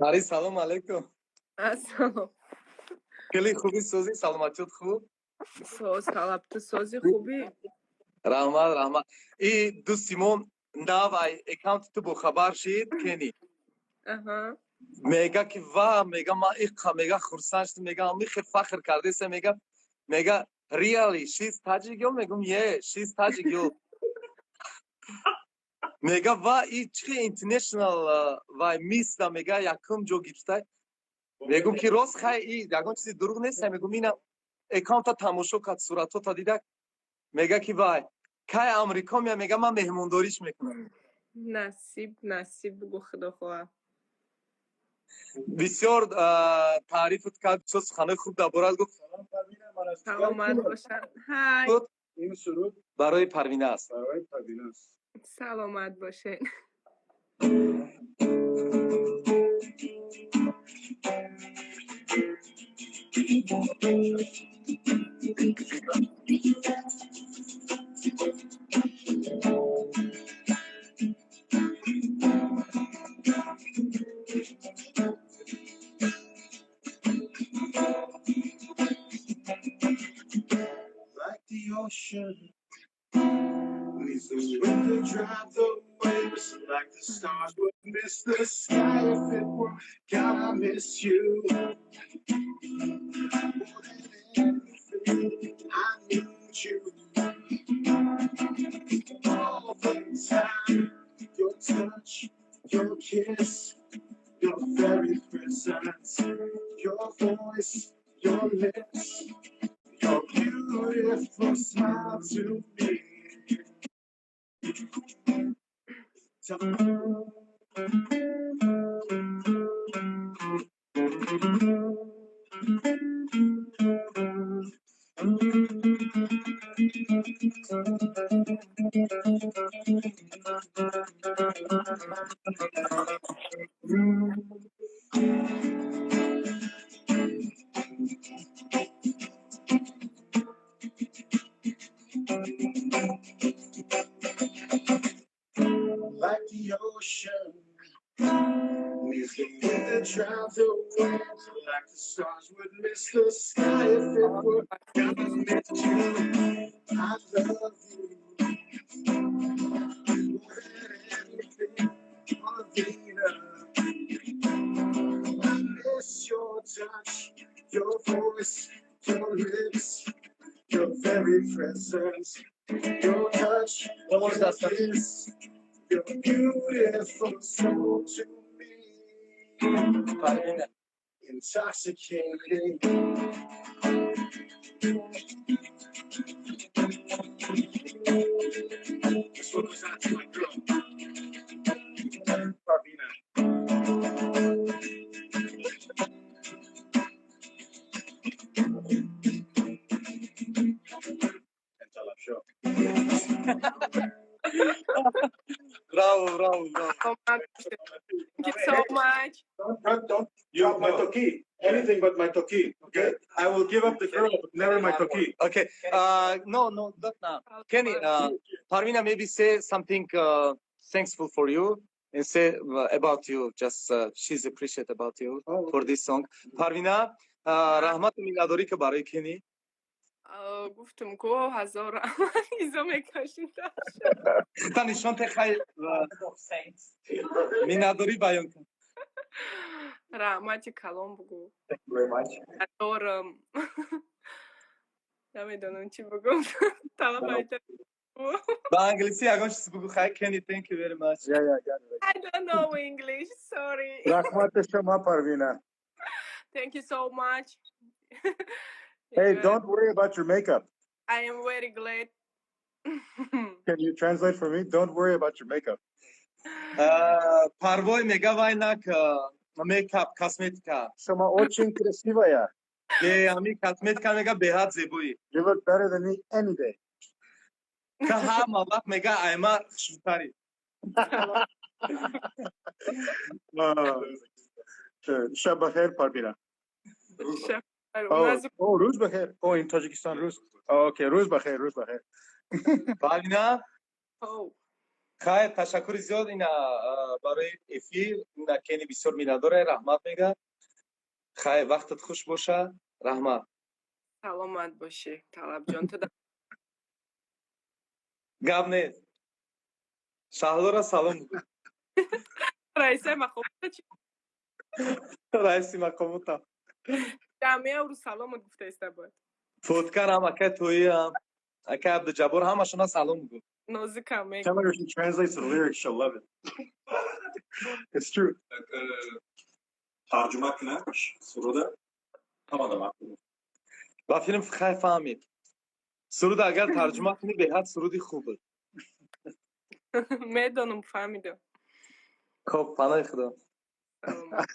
علی سلام علیکم. سلام. خیلی خوبی سوزی، سلامتیت خوب؟ سوز خلاب تو سوزی خوبی؟ رحمت. ای دو سیمون نوای اکانت تو بو خبر شید کنی. میگه که میگه ما ایقا میگه خورسان شد، میگه میخی فخر کرده سه میگه ریالی شیز تاجیگیو میگم شیز تاجیگیو میگه ای چی اینترنشنال میسته میگه یکم جو گیفته میگم که راست خیلی یکم چیزی دروغ نیست میگم اینا اکانت تماشا کرد صورتو تا دیده میگه که که امریکا میگه من مهمونداریش میکنم. نصیب بگو خدا خواه. بسیار تعریفت کرد، چه سخنه خوب دربارت گفت. سلامت باشن. های این سرود برای پروینه است. سلامت باشین. Like the ocean, needs the wind to drive the waves. Like the stars would miss the sky if it were God, I miss you. More than anything, I need you. All the time, your touch, your kiss, your very presence, your voice, your lips, your beautiful smile to me. Like the ocean, needs the wind that drives the waves. Like the stars would miss the sky if it were gonna miss you. I love you more than anything, Marvina. I miss your touch, your voice, your lips, your very presence, your touch, your kiss, your beautiful soul to me. Intoxicating. This one goes out to my girl, Parvina. Until I'm sure. Bravo. Thank you so much. Don't drop my toki. Anything but my toki. Okay. I will give up the girl, but never my toki. Okay. No, not now. Kenny, Parvina maybe say something thankful for you and say about you. Just she's appreciate about you for this song. Parvina, rahmat minadori ke baraye Kenny. گفتم که هزار رحمت ایزا میکشین تا نشان تخیل minadori bayon kun. رحمتی کلام بگو. Thank you very much. هزارم نمیدونم چی بگم. طلب ایتر با انگلیسی یگان چیزی بگو خیلی Kenny, thank you very much. Yeah, I got it. I don't know English, sorry. Rahmat Shama Parvina. Thank you so much. Hey, don't worry about your makeup. I am very glad. Can you translate for me? Don't worry about your makeup. Parvoy mega vaynak makeup cosmetica. Shama очень красивая. Ami cosmetica mega behad zeboyi. You look better than me any day. Ka ham Allah mega ayma khushtari. Shab bakhair Parvina. Oh, Ruz bakhair. Oh, in Tajikistan, Ruz. Oh, okay, Ruz bakhair. Parvina, Oh, خیر تشکر زیاد این برای افی نکنی بسیار مینداره رحمت میگه خیر وقتت خوش باشه رحمت سلامت باشی طلب جان تو گپ نیست شهلا سلام بگو رئیسه مخوب چی رئیسی مقاموتا جمعه او رو سلام گفته است باید فوتکر هم اکه تویی هم اکه عبدالجبار همشونا سلام بگو نازک هم میگه Tell her she translates the lyrics, she'll love it. It's true. ترجمه کنش سروده تمام و فیلم خیلی فهمید سرود اگر ترجمه کنی به حد سرودی خوبه میدانم فهمیدم خب پناه خدا سلامت